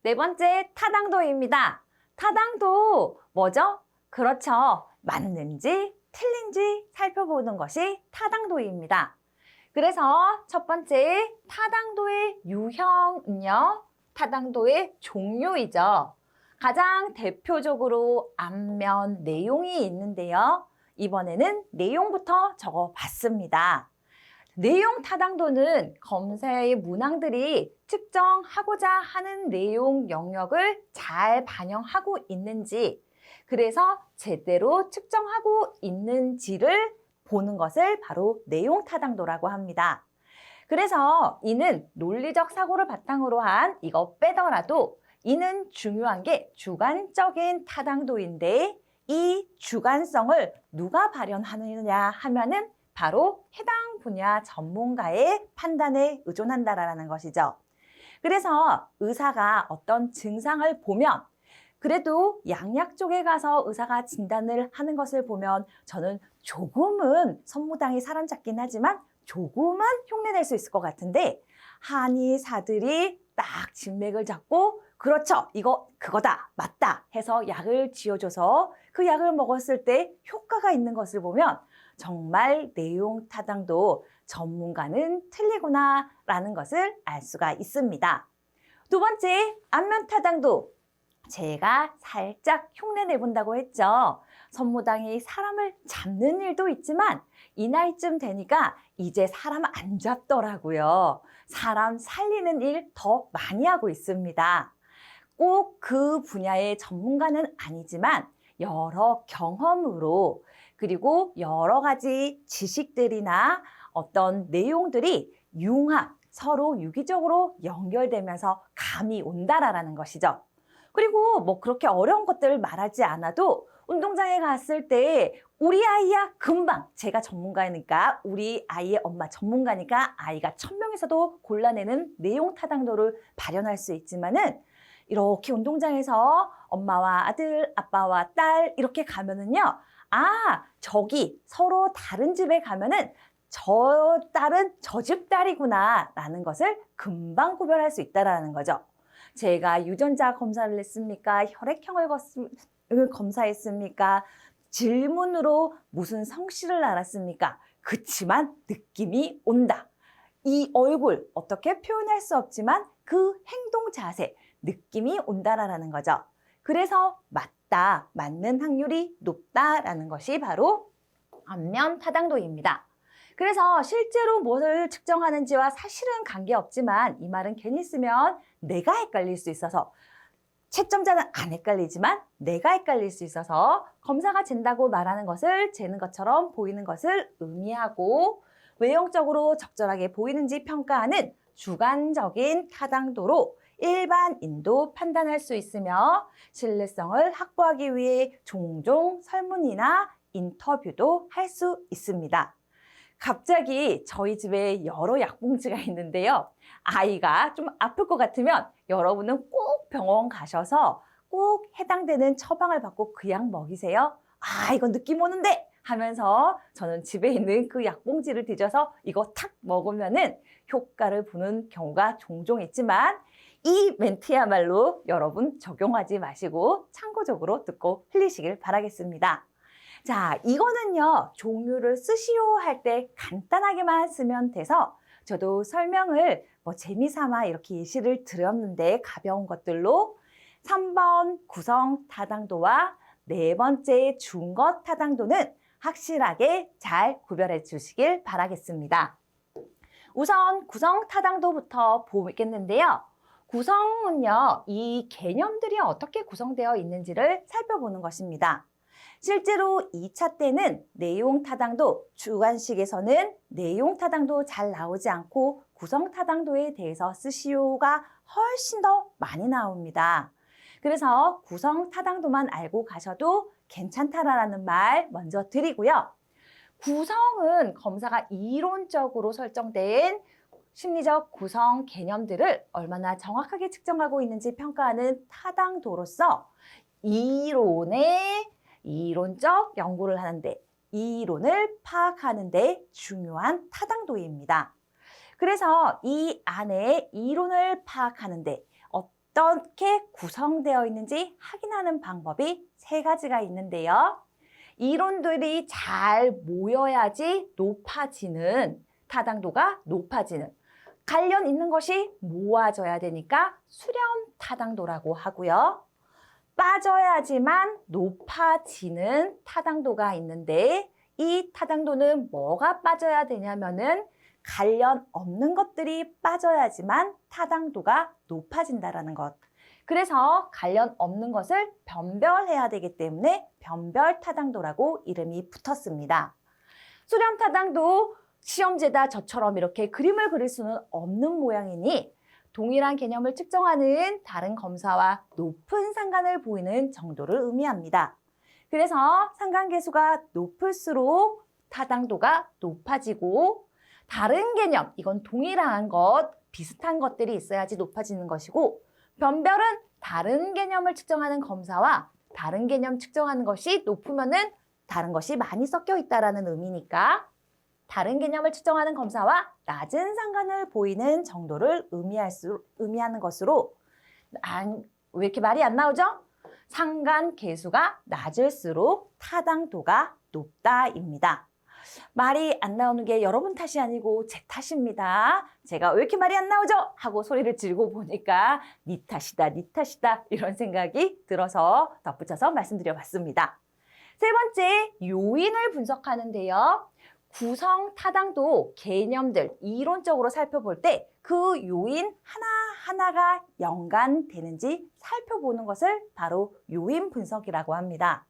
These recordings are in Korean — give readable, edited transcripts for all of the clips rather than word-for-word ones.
네 번째 타당도입니다. 타당도 뭐죠? 그렇죠. 맞는지 틀린지 살펴보는 것이 타당도입니다. 그래서 첫 번째 타당도의 유형은요. 타당도의 종류이죠. 가장 대표적으로 앞면 내용이 있는데요. 이번에는 내용부터 적어봤습니다. 내용 타당도는 검사의 문항들이 측정하고자 하는 내용 영역을 잘 반영하고 있는지, 그래서 제대로 측정하고 있는지를 보는 것을 바로 내용 타당도라고 합니다. 그래서 이는 논리적 사고를 바탕으로 한 이거 빼더라도 이는 중요한 게 주관적인 타당도인데 이 주관성을 누가 발현하느냐 하면은 바로 해당 분야 전문가의 판단에 의존한다라는 것이죠. 그래서 의사가 어떤 증상을 보면 그래도 양약 쪽에 가서 의사가 진단을 하는 것을 보면 저는 조금은 선무당이 사람 잡긴 하지만 조금은 흉내낼 수 있을 것 같은데 한의사들이 딱 진맥을 잡고 그렇죠, 이거 그거다, 맞다 해서 약을 지어줘서 그 약을 먹었을 때 효과가 있는 것을 보면 정말 내용 타당도 전문가는 틀리구나 라는 것을 알 수가 있습니다. 두 번째, 안면 타당도. 제가 살짝 흉내내 본다고 했죠. 선무당이 사람을 잡는 일도 있지만 이 나이쯤 되니까 이제 사람 안 잡더라고요. 사람 살리는 일 더 많이 하고 있습니다. 꼭 그 분야의 전문가는 아니지만 여러 경험으로 그리고 여러 가지 지식들이나 어떤 내용들이 서로 유기적으로 연결되면서 감이 온다라는 것이죠. 그리고 뭐 그렇게 어려운 것들을 말하지 않아도 운동장에 갔을 때 우리 아이야 금방 제가 전문가니까 우리 아이의 엄마 전문가니까 아이가 1000명에서도 골라내는 내용 타당도를 발현할 수 있지만은 이렇게 운동장에서 엄마와 아들, 아빠와 딸 이렇게 가면은요. 아, 저기 서로 다른 집에 가면은 저 딸은 저 집 딸이구나 라는 것을 금방 구별할 수 있다는 거죠. 제가 유전자 검사를 했습니까? 혈액형을 검사했습니까? 질문으로 무슨 성씨를 알았습니까? 그치만 느낌이 온다. 이 얼굴 어떻게 표현할 수 없지만 그 행동 자세, 느낌이 온다라는 거죠. 그래서 맞다, 맞는 확률이 높다라는 것이 바로 안면 타당도입니다. 그래서 실제로 무엇을 측정하는지와 사실은 관계없지만 이 말은 괜히 쓰면 내가 헷갈릴 수 있어서 채점자는 안 헷갈리지만 내가 헷갈릴 수 있어서 검사가 잰다고 말하는 것을 재는 것처럼 보이는 것을 의미하고 외형적으로 적절하게 보이는지 평가하는 주관적인 타당도로 일반인도 판단할 수 있으며 신뢰성을 확보하기 위해 종종 설문이나 인터뷰도 할 수 있습니다. 갑자기 저희 집에 여러 약봉지가 있는데요. 아이가 좀 아플 것 같으면 여러분은 꼭 병원 가셔서 꼭 해당되는 처방을 받고 그 약 먹이세요. 아, 이거 느낌 오는데 하면서 저는 집에 있는 그 약봉지를 뒤져서 이거 탁 먹으면은 효과를 보는 경우가 종종 있지만 이 멘트야말로 여러분 적용하지 마시고 참고적으로 듣고 흘리시길 바라겠습니다. 자, 이거는요, 종류를 쓰시오 할 때 간단하게만 쓰면 돼서 저도 설명을 뭐 재미삼아 이렇게 예시를 드렸는데 가벼운 것들로 3번 구성 타당도와 네 번째 중거 타당도는 확실하게 잘 구별해 주시길 바라겠습니다. 우선 구성 타당도부터 보겠는데요. 구성은요, 이 개념들이 어떻게 구성되어 있는지를 살펴보는 것입니다. 실제로 2차 때는 내용 타당도, 주관식에서는 내용 타당도 잘 나오지 않고 구성 타당도에 대해서 쓰시오가 훨씬 더 많이 나옵니다. 그래서 구성 타당도만 알고 가셔도 괜찮다라는 말 먼저 드리고요. 구성은 검사가 이론적으로 설정된 심리적 구성 개념들을 얼마나 정확하게 측정하고 있는지 평가하는 타당도로서 이론적 연구를 하는데 이론을 파악하는 데 중요한 타당도입니다. 그래서 이 안에 이론을 파악하는 데 어떻게 구성되어 있는지 확인하는 방법이 세 가지가 있는데요. 이론들이 잘 모여야지 높아지는, 타당도가 높아지는, 관련 있는 것이 모아져야 되니까 수렴 타당도라고 하고요. 빠져야지만 높아지는 타당도가 있는데, 이 타당도는 뭐가 빠져야 되냐면은 관련 없는 것들이 빠져야지만 타당도가 높아진다라는 것. 그래서 관련 없는 것을 변별해야 되기 때문에 변별 타당도라고 이름이 붙었습니다. 수렴 타당도 시험지에다 저처럼 이렇게 그림을 그릴 수는 없는 모양이니 동일한 개념을 측정하는 다른 검사와 높은 상관을 보이는 정도를 의미합니다. 그래서 상관계수가 높을수록 타당도가 높아지고, 다른 개념, 이건 동일한 것, 비슷한 것들이 있어야지 높아지는 것이고, 변별은 다른 개념을 측정하는 검사와 다른 개념 측정하는 것이 높으면은 다른 것이 많이 섞여 있다라는 의미니까 다른 개념을 측정하는 검사와 낮은 상관을 보이는 정도를 의미하는 것으로, 왜 이렇게 말이 안 나오죠? 상관 계수가 낮을수록 타당도가 높다입니다. 말이 안 나오는 게 여러분 탓이 아니고 제 탓입니다. 제가 왜 이렇게 말이 안 나오죠? 하고 소리를 지르고 보니까 니 탓이다, 니 탓이다 이런 생각이 들어서 덧붙여서 말씀드려봤습니다. 세 번째, 요인을 분석하는데요. 구성 타당도 개념들 이론적으로 살펴볼 때 그 요인 하나하나가 연관되는지 살펴보는 것을 바로 요인 분석이라고 합니다.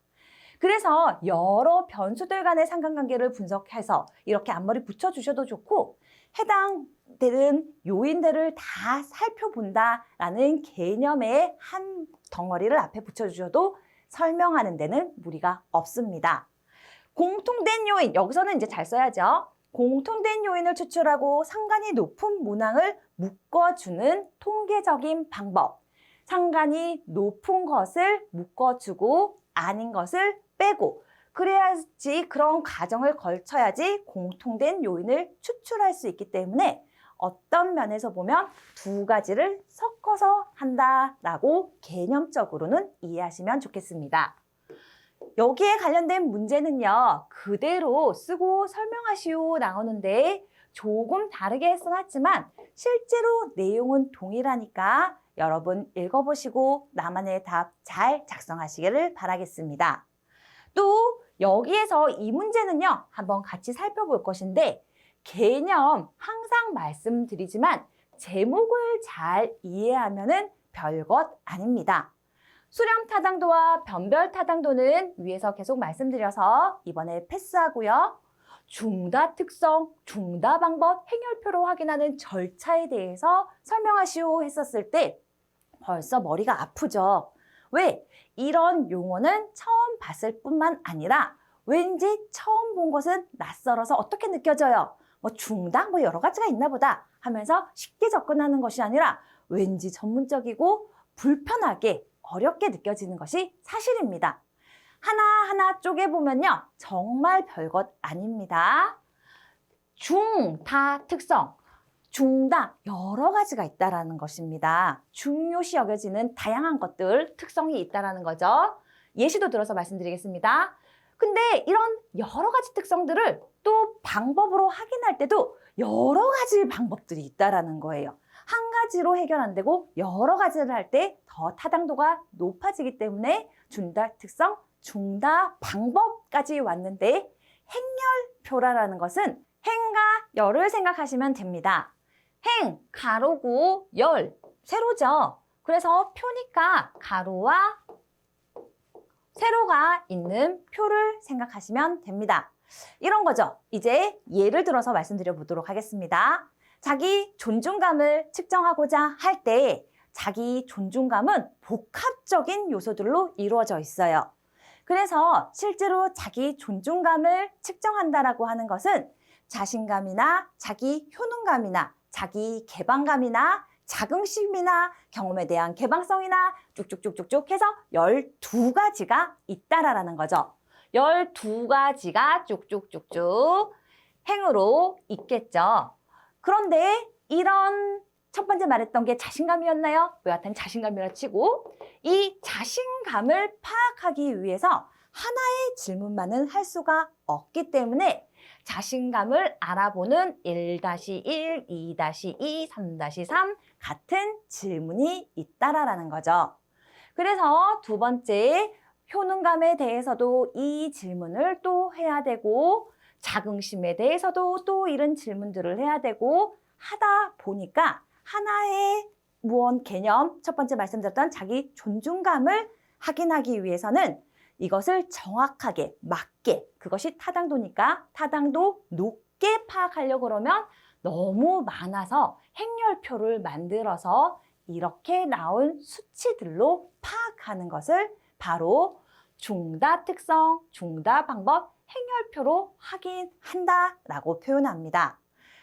그래서 여러 변수들 간의 상관관계를 분석해서 이렇게 앞머리 붙여주셔도 좋고, 해당되는 요인들을 다 살펴본다라는 개념의 한 덩어리를 앞에 붙여주셔도 설명하는 데는 무리가 없습니다. 공통된 요인, 여기서는 이제 잘 써야죠. 공통된 요인을 추출하고 상관이 높은 문항을 묶어주는 통계적인 방법. 상관이 높은 것을 묶어주고 아닌 것을 빼고, 그래야지, 그런 과정을 거쳐야지 공통된 요인을 추출할 수 있기 때문에 어떤 면에서 보면 두 가지를 섞어서 한다라고 개념적으로는 이해하시면 좋겠습니다. 여기에 관련된 문제는요, 그대로 쓰고 설명하시오 나오는데 조금 다르게 써놨지만 실제로 내용은 동일하니까 여러분 읽어보시고 나만의 답 잘 작성하시기를 바라겠습니다. 또 여기에서 이 문제는요, 한번 같이 살펴볼 것인데, 개념 항상 말씀드리지만 제목을 잘 이해하면은 별것 아닙니다. 수렴 타당도와 변별 타당도는 위에서 계속 말씀드려서 이번에 패스하고요. 중다 특성, 중다 방법, 행렬표로 확인하는 절차에 대해서 설명하시오 했었을 때 벌써 머리가 아프죠. 왜? 이런 용어는 처음 봤을 뿐만 아니라 왠지 처음 본 것은 낯설어서 어떻게 느껴져요? 뭐 중다? 뭐 여러 가지가 있나 보다 하면서 쉽게 접근하는 것이 아니라 왠지 전문적이고 불편하게 어렵게 느껴지는 것이 사실입니다. 하나하나 쪼개보면요, 정말 별것 아닙니다. 중다 특성, 중다 여러 가지가 있다라는 것입니다. 중요시 여겨지는 다양한 것들, 특성이 있다라는 거죠. 예시도 들어서 말씀드리겠습니다. 근데 이런 여러 가지 특성들을 또 방법으로 확인할 때도 여러 가지 방법들이 있다라는 거예요. 한 가지로 해결 안 되고 여러 가지를 할 때 더 타당도가 높아지기 때문에 중다 특성, 중다 방법까지 왔는데, 행렬표라는 것은 행과 열을 생각하시면 됩니다. 행, 가로고 열, 세로죠. 그래서 표니까 가로와 세로가 있는 표를 생각하시면 됩니다. 이런 거죠. 이제 예를 들어서 말씀드려 보도록 하겠습니다. 자기 존중감을 측정하고자 할 때 자기 존중감은 복합적인 요소들로 이루어져 있어요. 그래서 실제로 자기 존중감을 측정한다라고 하는 것은 자신감이나 자기 효능감이나 자기 개방감이나 자긍심이나 경험에 대한 개방성이나 쭉쭉쭉쭉쭉 해서 12가지가 있다라는 거죠. 12가지가 쭉쭉쭉쭉 행으로 있겠죠. 그런데 이런 첫 번째 말했던 게 자신감이었나요? 여하튼 자신감이라 치고 이 자신감을 파악하기 위해서 하나의 질문만은 할 수가 없기 때문에 자신감을 알아보는 1-1, 2-2, 3-3 같은 질문이 있다라는 거죠. 그래서 두 번째 효능감에 대해서도 이 질문을 또 해야 되고 자긍심에 대해서도 또 이런 질문들을 해야 되고 하다 보니까 하나의 무언 개념, 첫 번째 말씀드렸던 자기 존중감을 확인하기 위해서는 이것을 정확하게 맞게, 그것이 타당도니까 타당도 높게 파악하려고 그러면 너무 많아서 행렬표를 만들어서 이렇게 나온 수치들로 파악하는 것을 바로 중다 특성, 중다 방법, 행렬표로 확인한다라고 표현합니다.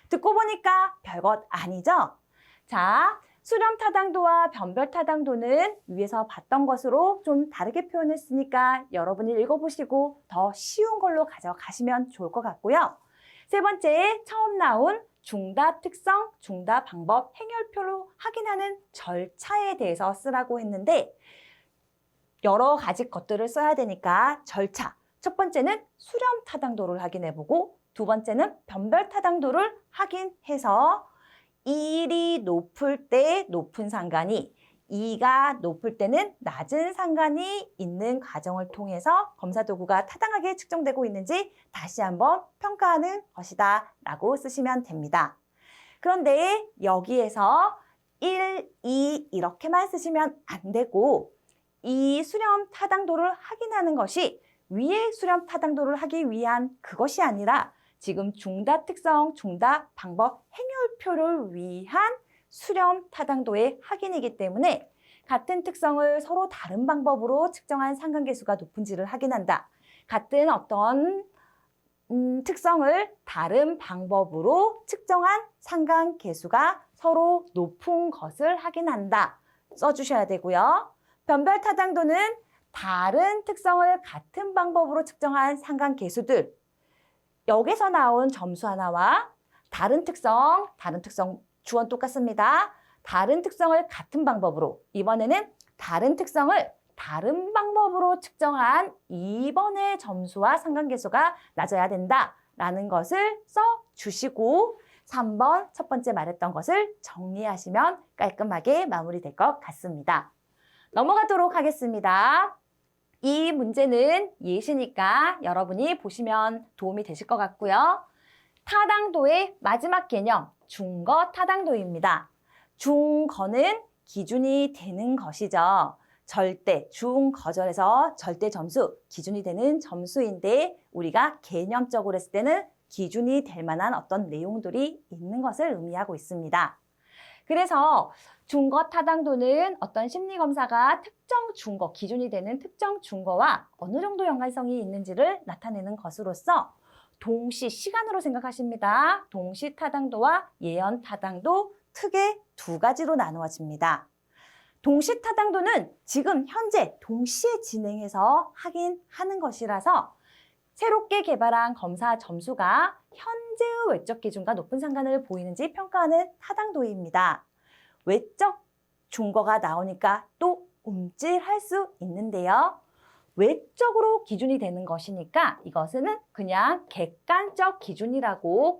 듣고 보니까 별것 아니죠? 자, 수렴 타당도와 변별 타당도는 위에서 봤던 것으로 좀 다르게 표현했으니까 여러분이 읽어보시고 더 쉬운 걸로 가져가시면 좋을 것 같고요. 세 번째, 처음 나온 중다 특성, 중다 방법, 행렬표로 확인하는 절차에 대해서 쓰라고 했는데 여러 가지 것들을 써야 되니까 절차. 첫 번째는 수렴 타당도를 확인해보고 두 번째는 변별 타당도를 확인해서 1이 높을 때 높은 상관이 2가 높을 때는 낮은 상관이 있는 과정을 통해서 검사 도구가 타당하게 측정되고 있는지 다시 한번 평가하는 것이다 라고 쓰시면 됩니다. 그런데 여기에서 1, 2 이렇게만 쓰시면 안 되고 이 수렴 타당도를 확인하는 것이 위의 수렴 타당도를 하기 위한 그것이 아니라 지금 중다 특성, 중다 방법, 행렬표를 위한 수렴 타당도의 확인이기 때문에 같은 특성을 서로 다른 방법으로 측정한 상관계수가 높은지를 확인한다. 같은 어떤 특성을 다른 방법으로 측정한 상관계수가 서로 높은 것을 확인한다. 써주셔야 되고요. 변별 타당도는 다른 특성을 같은 방법으로 측정한 상관계수들 여기서 나온 점수 하나와 다른 특성 주어 똑같습니다. 다른 특성을 같은 방법으로 이번에는 다른 특성을 다른 방법으로 측정한 2번의 점수와 상관계수가 낮아야 된다라는 것을 써주시고 3번 첫 번째 말했던 것을 정리하시면 깔끔하게 마무리될 것 같습니다. 넘어가도록 하겠습니다. 이 문제는 예시니까 여러분이 보시면 도움이 되실 것 같고요. 타당도의 마지막 개념, 중거 타당도입니다. 중거는 기준이 되는 것이죠. 절대, 중거절에서 절대 점수, 기준이 되는 점수인데 우리가 개념적으로 했을 때는 기준이 될 만한 어떤 내용들이 있는 것을 의미하고 있습니다. 그래서 중거 타당도는 어떤 심리검사가 특정 중거, 기준이 되는 특정 중거와 어느 정도 연관성이 있는지를 나타내는 것으로서 동시 시간으로 생각하십니다. 동시 타당도와 예언 타당도 크게 두 가지로 나누어집니다. 동시 타당도는 지금 현재 동시에 진행해서 확인하는 것이라서 새롭게 개발한 검사 점수가 현재의 외적 기준과 높은 상관을 보이는지 평가하는 타당도입니다. 외적 중거가 나오니까 또 움찔할 수 있는데요. 외적으로 기준이 되는 것이니까 이것은 그냥 객관적 기준이라고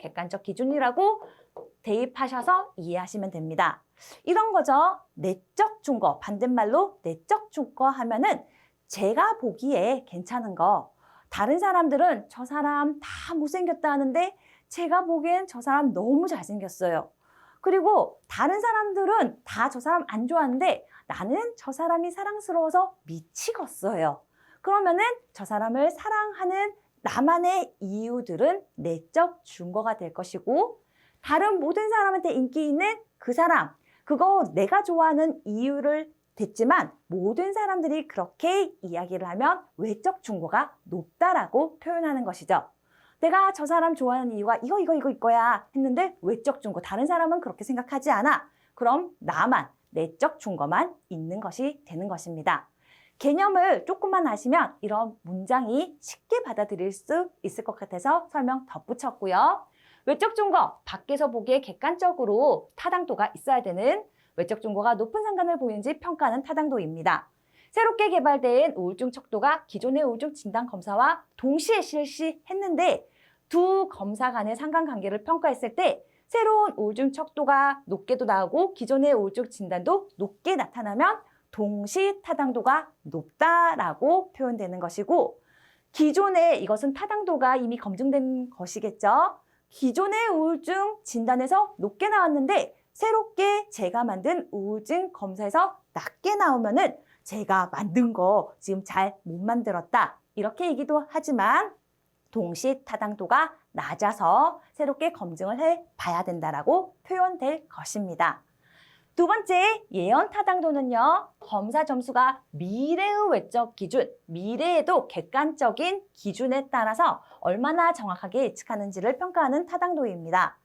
대입하셔서 이해하시면 됩니다. 이런 거죠. 내적 중거, 반대말로 내적 중거 하면은 제가 보기에 괜찮은 거, 다른 사람들은 저 사람 다 못생겼다 하는데 제가 보기엔 저 사람 너무 잘생겼어요. 그리고 다른 사람들은 다 저 사람 안 좋아하는데 나는 저 사람이 사랑스러워서 미치겠어요. 그러면은 저 사람을 사랑하는 나만의 이유들은 내적 중거가 될 것이고 다른 모든 사람한테 인기 있는 그 사람, 그거 내가 좋아하는 이유를 됐지만 모든 사람들이 그렇게 이야기를 하면 외적 중거가 높다라고 표현하는 것이죠. 내가 저 사람 좋아하는 이유가 이거야 했는데 외적 중거, 다른 사람은 그렇게 생각하지 않아. 그럼 나만, 내적 중거만 있는 것이 되는 것입니다. 개념을 조금만 아시면 이런 문장이 쉽게 받아들일 수 있을 것 같아서 설명 덧붙였고요. 외적 증거, 밖에서 보기에 객관적으로 타당도가 있어야 되는 외적 증거가 높은 상관을 보이는지 평가하는 타당도입니다. 새롭게 개발된 우울증 척도가 기존의 우울증 진단 검사와 동시에 실시했는데 두 검사 간의 상관관계를 평가했을 때 새로운 우울증 척도가 높게도 나오고 기존의 우울증 진단도 높게 나타나면 동시 타당도가 높다라고 표현되는 것이고, 기존의 이것은 타당도가 이미 검증된 것이겠죠. 기존의 우울증 진단에서 높게 나왔는데 새롭게 제가 만든 우울증 검사에서 낮게 나오면은 제가 만든 거 지금 잘 못 만들었다, 이렇게 얘기도 하지만 동시 타당도가 낮아서 새롭게 검증을 해봐야 된다라고 표현될 것입니다. 두 번째, 예언 타당도는요, 검사 점수가 미래의 외적 기준, 미래에도 객관적인 기준에 따라서 얼마나 정확하게 예측하는지를 평가하는 타당도입니다.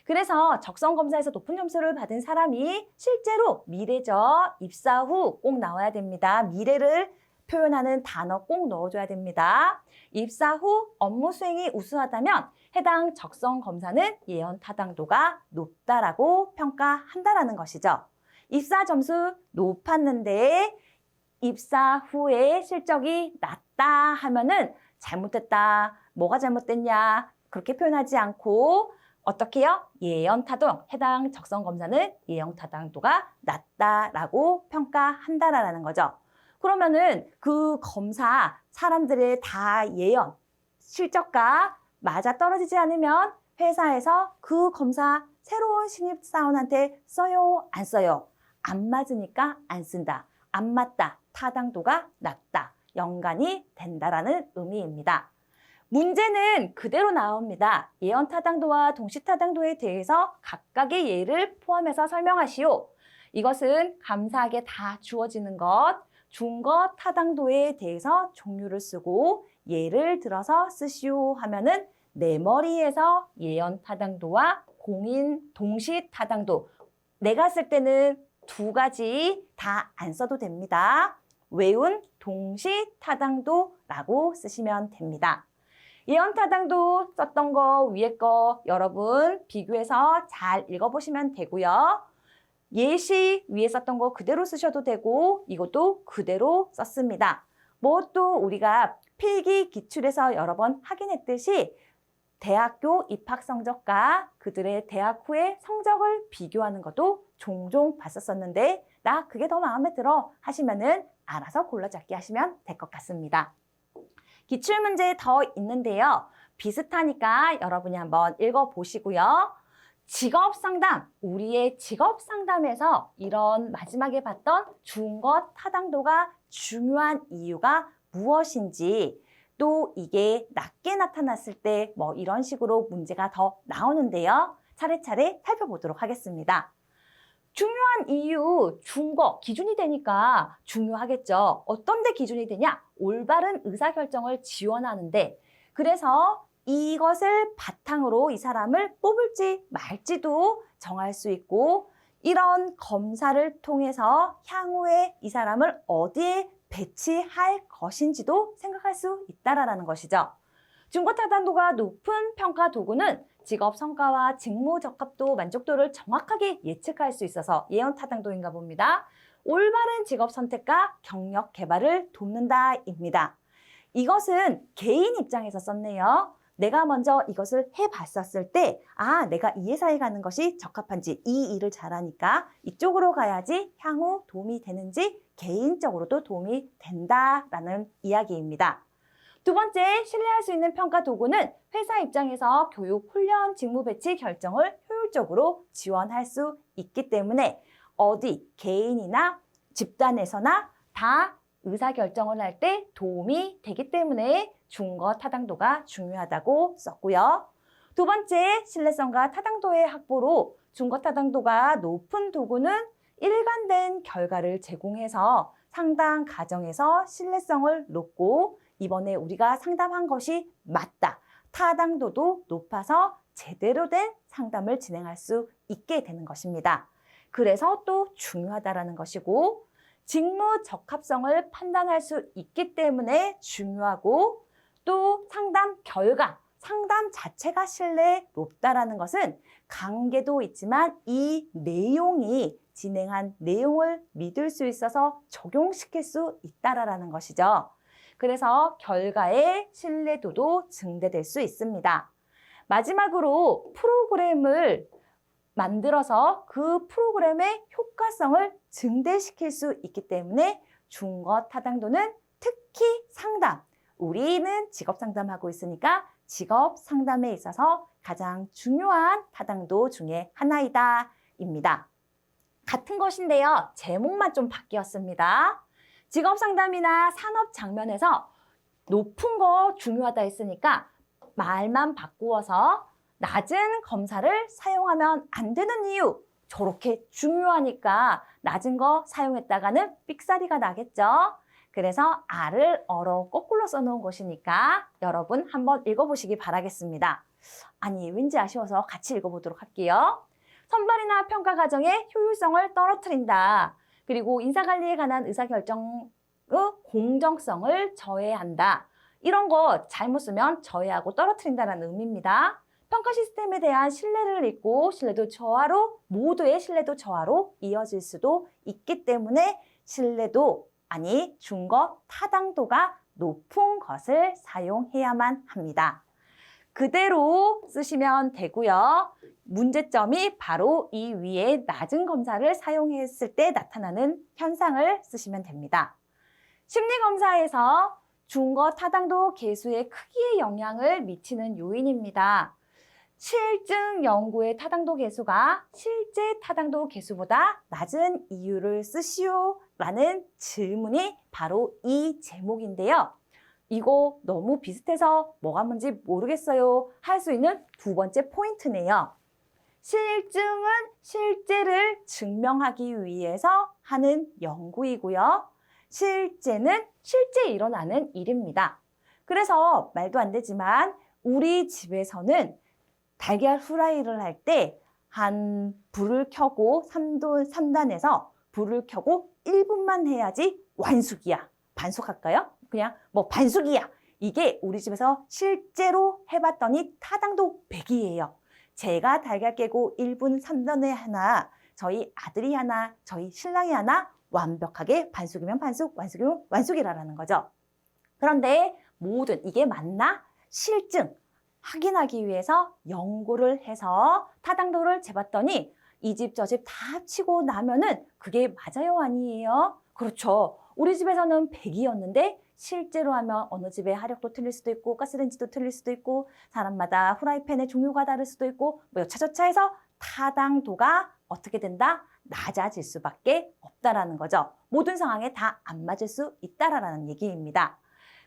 그래서 적성 검사에서 높은 점수를 받은 사람이 실제로 미래죠. 입사 후 꼭 나와야 됩니다. 미래를 표현하는 단어 꼭 넣어줘야 됩니다. 입사 후 업무 수행이 우수하다면 해당 적성 검사는 예언 타당도가 높다라고 평가한다라는 것이죠. 입사 점수 높았는데 입사 후에 실적이 낮다 하면은 잘못했다, 뭐가 잘못됐냐, 그렇게 표현하지 않고 어떻게 해요? 예언 타당, 해당 적성 검사는 예언 타당도가 낮다라고 평가한다라는 거죠. 그러면은 그 검사 사람들의 다 예언, 실적과 맞아 떨어지지 않으면 회사에서 그 검사 새로운 신입사원한테 써요, 안 써요? 안 맞으니까 안 쓴다. 안 맞다. 타당도가 낮다. 연관이 된다라는 의미입니다. 문제는 그대로 나옵니다. 예언 타당도와 동시 타당도에 대해서 각각의 예를 포함해서 설명하시오. 이것은 감사하게 다 주어지는 것, 준 것 타당도에 대해서 종류를 쓰고 예를 들어서 쓰시오 하면은 내 머리에서 예언 타당도와 공인 동시 타당도, 내가 쓸 때는 두 가지 다 안 써도 됩니다. 외운 동시 타당도라고 쓰시면 됩니다. 예언 타당도 썼던 거 위에 거 여러분 비교해서 잘 읽어보시면 되고요. 예시 위에 썼던 거 그대로 쓰셔도 되고 이것도 그대로 썼습니다. 뭐 또 우리가 필기 기출에서 여러 번 확인했듯이 대학교 입학 성적과 그들의 대학 후의 성적을 비교하는 것도 종종 봤었는데 나 그게 더 마음에 들어 하시면은 알아서 골라잡기 하시면 될 것 같습니다. 기출문제 더 있는데요. 비슷하니까 여러분이 한번 읽어보시고요. 직업상담, 우리의 직업상담에서 이런 마지막에 봤던 준 것 타당도가 중요한 이유가 무엇인지, 또 이게 낮게 나타났을 때 뭐 이런 식으로 문제가 더 나오는데요. 차례차례 살펴보도록 하겠습니다. 중요한 이유, 준 거, 기준이 되니까 중요하겠죠. 어떤 데 기준이 되냐? 올바른 의사결정을 지원하는데, 그래서 이것을 바탕으로 이 사람을 뽑을지 말지도 정할 수 있고, 이런 검사를 통해서 향후에 이 사람을 어디에 배치할 것인지도 생각할 수 있다라는 것이죠. 준거 타당도가 높은 평가 도구는 직업 성과와 직무 적합도, 만족도를 정확하게 예측할 수 있어서 예언 타당도인가 봅니다. 올바른 직업 선택과 경력 개발을 돕는다입니다. 이것은 개인 입장에서 썼네요. 내가 먼저 이것을 해봤었을 때, 내가 이 회사에 가는 것이 적합한지, 이 일을 잘하니까 이쪽으로 가야지 향후 도움이 되는지 개인적으로도 도움이 된다라는 이야기입니다. 두 번째, 신뢰할 수 있는 평가 도구는 회사 입장에서 교육, 훈련, 직무 배치 결정을 효율적으로 지원할 수 있기 때문에 어디 개인이나 집단에서나 다 의사결정을 할 때 도움이 되기 때문에 준거 타당도가 중요하다고 썼고요. 두 번째, 신뢰성과 타당도의 확보로 준거 타당도가 높은 도구는 일관된 결과를 제공해서 상담 과정에서 신뢰성을 높고 이번에 우리가 상담한 것이 맞다, 타당도도 높아서 제대로 된 상담을 진행할 수 있게 되는 것입니다. 그래서 또 중요하다라는 것이고, 직무 적합성을 판단할 수 있기 때문에 중요하고, 또 상담 결과, 상담 자체가 신뢰롭다라는 것은 관계도 있지만 이 내용이 진행한 내용을 믿을 수 있어서 적용시킬 수 있다라는 것이죠. 그래서 결과의 신뢰도도 증대될 수 있습니다. 마지막으로 프로그램을 만들어서 그 프로그램의 효과성을 증대시킬 수 있기 때문에 중거 타당도는 특히 상담, 우리는 직업 상담하고 있으니까 직업 상담에 있어서 가장 중요한 타당도 중에 하나이다 입니다. 같은 것인데요. 제목만 좀 바뀌었습니다. 직업 상담이나 산업 장면에서 높은 거 중요하다 했으니까 말만 바꾸어서 낮은 검사를 사용하면 안 되는 이유, 저렇게 중요하니까 낮은 거 사용했다가는 삑사리가 나겠죠. 그래서 R을 어로 거꾸로 써놓은 것이니까 여러분 한번 읽어보시기 바라겠습니다. 아니, 왠지 아쉬워서 같이 읽어보도록 할게요. 선발이나 평가 과정의 효율성을 떨어뜨린다. 그리고 인사관리에 관한 의사결정의 공정성을 저해한다. 이런 거 잘못 쓰면 저해하고 떨어뜨린다는 의미입니다. 평가 시스템에 대한 신뢰를 잃고 신뢰도 저하로, 모두의 신뢰도 저하로 이어질 수도 있기 때문에 신뢰도, 아니 중거 타당도가 높은 것을 사용해야만 합니다. 그대로 쓰시면 되고요. 문제점이 바로 이 위에 낮은 검사를 사용했을 때 나타나는 현상을 쓰시면 됩니다. 심리검사에서 중거 타당도 계수의 크기에 영향을 미치는 요인입니다. 실증 연구의 타당도 계수가 실제 타당도 계수보다 낮은 이유를 쓰시오 라는 질문이 바로 이 제목인데요. 이거 너무 비슷해서 뭐가 뭔지 모르겠어요 할 수 있는 두 번째 포인트네요. 실증은 실제를 증명하기 위해서 하는 연구이고요. 실제는 실제 일어나는 일입니다. 그래서 말도 안 되지만 우리 집에서는 달걀 후라이를 할 때 한 불을 켜고 3단에서 불을 켜고 1분만 해야지 완숙이야. 반숙할까요? 그냥 뭐 반숙이야. 이게 우리 집에서 실제로 해봤더니 타당도 100이에요. 제가 달걀 깨고 1분 3단에 하나, 저희 아들이 하나, 저희 신랑이 하나 완벽하게 반숙이면 반숙, 완숙이면 완숙이라는 거죠. 그런데 모든 이게 맞나? 실증 확인하기 위해서 연구를 해서 타당도를 재봤더니 이 집 저 집 다 합치고 나면은 그게 맞아요 아니에요? 그렇죠. 우리 집에서는 100이었는데 실제로 하면 어느 집의 화력도 틀릴 수도 있고 가스레인지도 틀릴 수도 있고 사람마다 후라이팬의 종류가 다를 수도 있고 뭐 여차저차 해서 타당도가 어떻게 된다? 낮아질 수밖에 없다라는 거죠. 모든 상황에 다 안 맞을 수 있다라는 얘기입니다.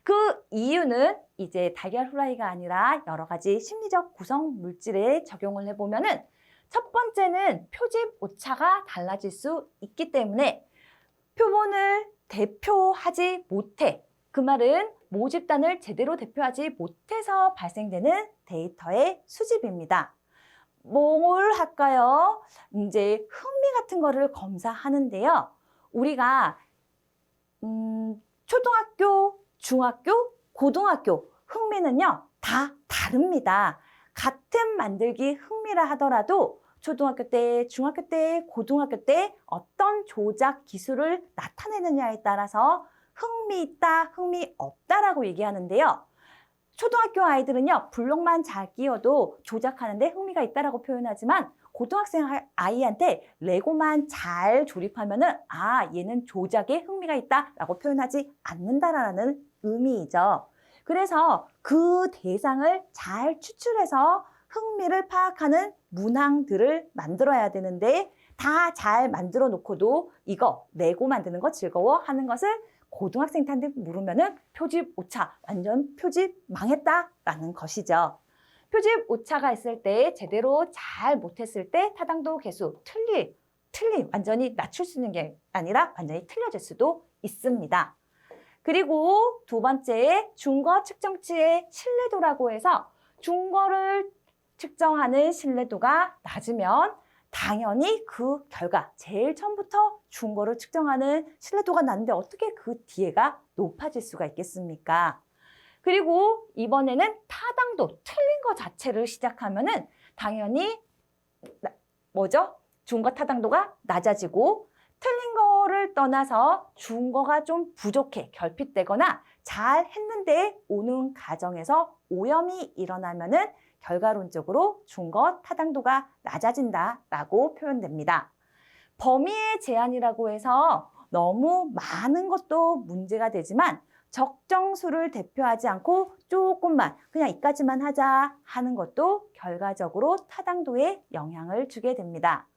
그 이유는 이제 달걀 후라이가 아니라 여러 가지 심리적 구성 물질에 적용을 해보면은 첫 번째는 표집 오차가 달라질 수 있기 때문에 표본을 대표하지 못해. 그 말은 모집단을 제대로 대표하지 못해서 발생되는 데이터의 수집입니다. 뭘 할까요? 이제 흥미 같은 거를 검사하는데요. 우리가 초등학교, 중학교, 고등학교 흥미는요 다 다릅니다. 같은 만들기 흥미라 하더라도 초등학교 때, 중학교 때, 고등학교 때 어떤 조작 기술을 나타내느냐에 따라서 흥미 있다, 흥미 없다라고 얘기하는데요. 초등학교 아이들은요, 블록만 잘 끼워도 조작하는데 흥미가 있다라고 표현하지만 고등학생 아이한테 레고만 잘 조립하면은 얘는 조작에 흥미가 있다라고 표현하지 않는다라는 의미이죠. 그래서 그 대상을 잘 추출해서 흥미를 파악하는 문항들을 만들어야 되는데 다 잘 만들어 놓고도 이거 레고 만드는 거 즐거워하는 것을 고등학생한테 물으면은 표집 오차, 완전 표집 망했다라는 것이죠. 표집 오차가 있을 때 제대로 잘 못했을 때 타당도 계수 틀림 완전히 낮출 수 있는 게 아니라 완전히 틀려질 수도 있습니다. 그리고 두 번째 중거 측정치의 신뢰도라고 해서 중거를 측정하는 신뢰도가 낮으면 당연히 그 결과 제일 처음부터 중거를 측정하는 신뢰도가 낮은데 어떻게 그 뒤에가 높아질 수가 있겠습니까? 그리고 이번에는 타당도 틀린 거 자체를 시작하면은 당연히 뭐죠? 중거 타당도가 낮아지고 틀린 거를 떠나서 중거가 좀 부족해 결핍되거나 잘 했는데 오는 과정에서 오염이 일어나면은 결과론적으로 중거 타당도가 낮아진다라고 표현됩니다. 범위의 제한이라고 해서 너무 많은 것도 문제가 되지만 적정수를 대표하지 않고 조금만 그냥 이까지만 하자 하는 것도 결과적으로 타당도에 영향을 주게 됩니다.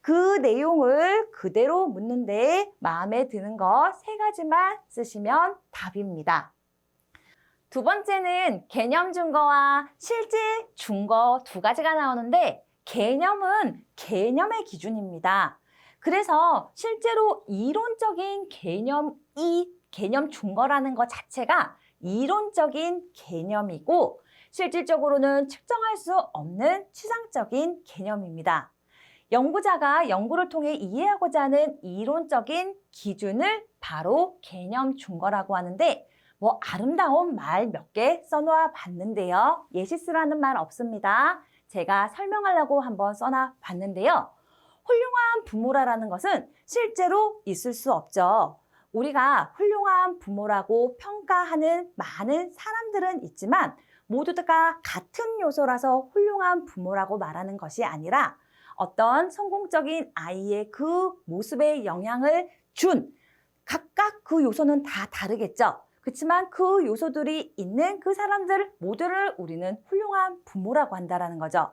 그 내용을 그대로 묻는데 마음에 드는 거 3가지만 쓰시면 답입니다. 두 번째는 개념 준거와 실제 준거 2가지가 나오는데 개념은 개념의 기준입니다. 그래서 실제로 이론적인 개념 준거라는 것 자체가 이론적인 개념이고 실질적으로는 측정할 수 없는 추상적인 개념입니다. 연구자가 연구를 통해 이해하고자 하는 이론적인 기준을 바로 개념 준거라고 하는데 뭐 아름다운 말 몇 개 써놓아 봤는데요. 예시쓰라는 말 없습니다. 제가 설명하려고 한번 써놔 봤는데요. 훌륭한 부모라는 것은 실제로 있을 수 없죠. 우리가 훌륭한 부모라고 평가하는 많은 사람들은 있지만 모두 다 같은 요소라서 훌륭한 부모라고 말하는 것이 아니라 어떤 성공적인 아이의 그 모습에 영향을 준 각각 그 요소는 다 다르겠죠. 그렇지만 그 요소들이 있는 그 사람들 모두를 우리는 훌륭한 부모라고 한다는 거죠.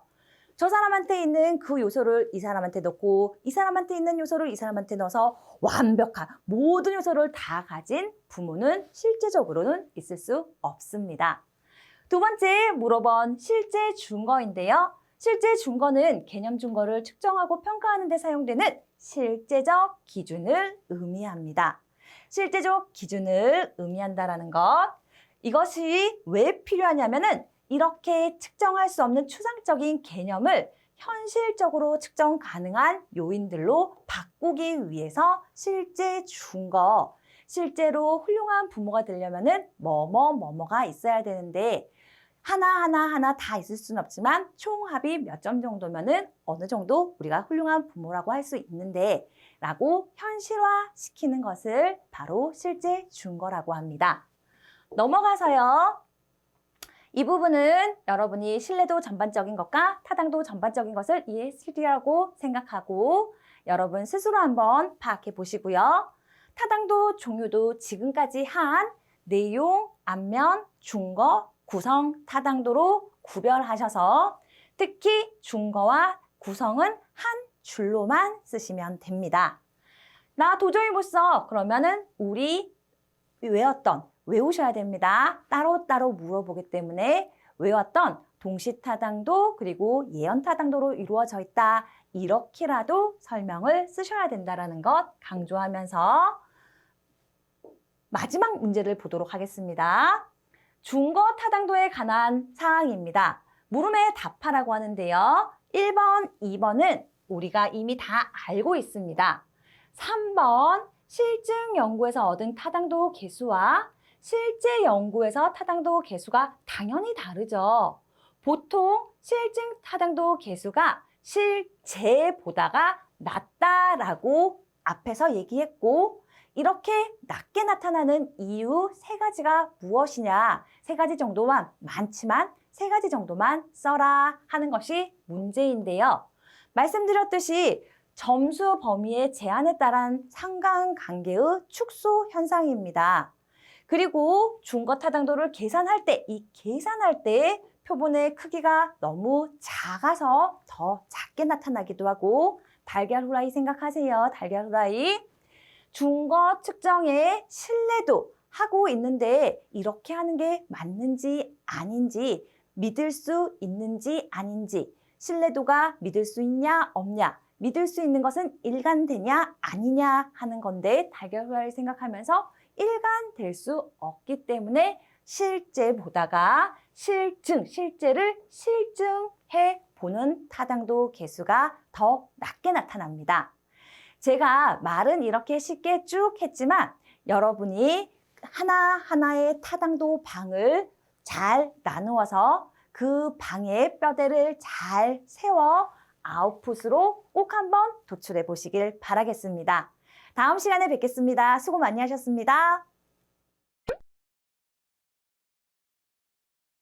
저 사람한테 있는 그 요소를 이 사람한테 넣고 이 사람한테 있는 요소를 이 사람한테 넣어서 완벽한 모든 요소를 다 가진 부모는 실제적으로는 있을 수 없습니다. 두 번째 물어본 실제 준거인데요. 실제 준거는 개념 준거를 측정하고 평가하는 데 사용되는 실제적 기준을 의미합니다. 실제적 기준을 의미한다는 것. 이것이 왜 필요하냐면은 이렇게 측정할 수 없는 추상적인 개념을 현실적으로 측정 가능한 요인들로 바꾸기 위해서 실제 준거, 실제로 훌륭한 부모가 되려면은 뭐뭐가 있어야 되는데 하나 다 있을 수는 없지만 총합이 몇 점 정도면은 어느 정도 우리가 훌륭한 부모라고 할 수 있는데 라고 현실화시키는 것을 바로 실제 준거라고 합니다. 넘어가서요. 이 부분은 여러분이 신뢰도 전반적인 것과 타당도 전반적인 것을 이해했으리라고 생각하고 여러분 스스로 한번 파악해 보시고요. 타당도 종류도 지금까지 한 내용, 앞면, 준거, 구성, 타당도로 구별하셔서 특히 준거와 구성은 한 줄로만 쓰시면 됩니다. 나 도저히 못 써. 그러면은 우리 외우셔야 됩니다. 따로따로 물어보기 때문에 외웠던 동시타당도 그리고 예언타당도로 이루어져 있다. 이렇게라도 설명을 쓰셔야 된다는 것 강조하면서 마지막 문제를 보도록 하겠습니다. 준거 타당도에 관한 사항입니다. 물음에 답하라고 하는데요. 1번, 2번은 우리가 이미 다 알고 있습니다. 3번, 실증 연구에서 얻은 타당도 계수와 실제 연구에서 타당도 계수가 당연히 다르죠. 보통 실증 타당도 계수가 실제보다가 낮다라고 앞에서 얘기했고 이렇게 낮게 나타나는 이유 3가지가 무엇이냐 3가지 정도만 많지만 3가지 정도만 써라 하는 것이 문제인데요. 말씀드렸듯이 점수 범위의 제한에 따른 상관관계의 축소 현상입니다. 그리고 준거 타당도를 계산할 때 이 계산할 때 표본의 크기가 너무 작아서 더 작게 나타나기도 하고 달걀 후라이 생각하세요. 달걀 후라이. 준거 측정에 신뢰도 하고 있는데 이렇게 하는 게 맞는지 아닌지 믿을 수 있는지 아닌지 신뢰도가 믿을 수 있냐 없냐 믿을 수 있는 것은 일관되냐 아니냐 하는 건데 달걀 후라이를 생각하면서 일관될 수 없기 때문에 실제 보다가 실제를 실증해 보는 타당도 계수가 더 낮게 나타납니다. 제가 말은 이렇게 쉽게 쭉 했지만 여러분이 하나하나의 타당도 방을 잘 나누어서 그 방의 뼈대를 잘 세워 아웃풋으로 꼭 한번 도출해 보시길 바라겠습니다. 다음 시간에 뵙겠습니다. 수고 많이 하셨습니다.